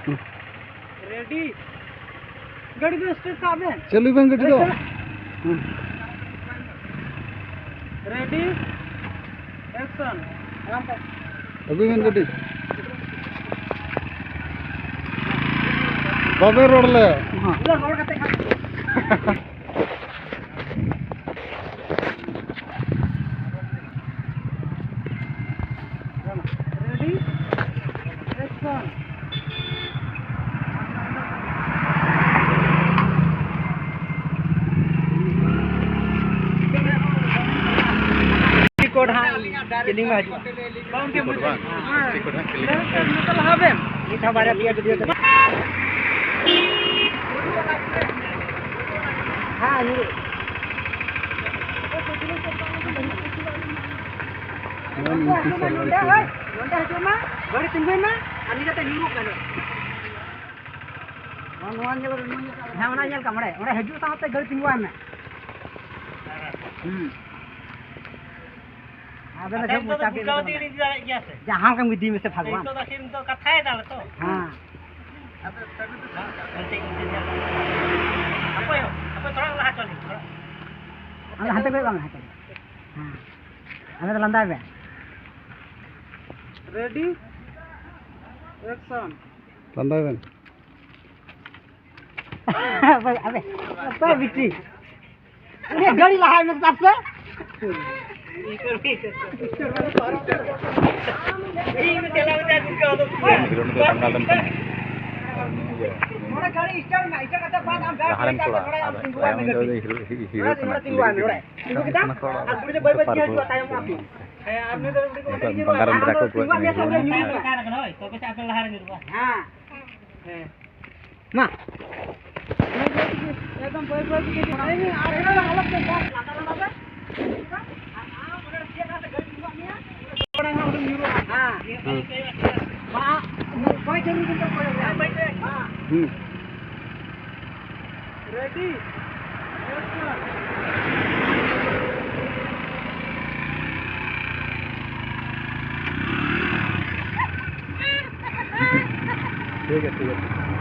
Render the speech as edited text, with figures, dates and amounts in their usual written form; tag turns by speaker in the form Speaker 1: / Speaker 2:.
Speaker 1: ready गाड़ी को state का है
Speaker 2: चलो बन गड़ी दो
Speaker 1: रेडी एक्शन
Speaker 2: अभी बन गड़ी बाबे रोड ले
Speaker 1: हां इधर रोड करते हैं रेडी एक्शन कोड हां किलिंग में हजू कौन के मुझे हां निकल हबे मीठा बारे पिया दियो तो हां ये नोंडा हजू मा गाड़ी तिंगुई मा अनि कते नीरू कने नोन ने हां ओना नेल का मडे ओना हजू साथे गाड़ी तिंगुआ में अबे ना सब मुचा के जहां का विधि में से भगवान तो दक्षिण तो कथा है डाल तो हां अब थोड़ा लहा चली हम हाथ पे काम हाथ हां हमें तो लंदा है रेडी एक्शन
Speaker 2: लंदा है
Speaker 1: अबे बिट्टी ये गाड़ी लहा में तब से रेडी
Speaker 2: ठीक है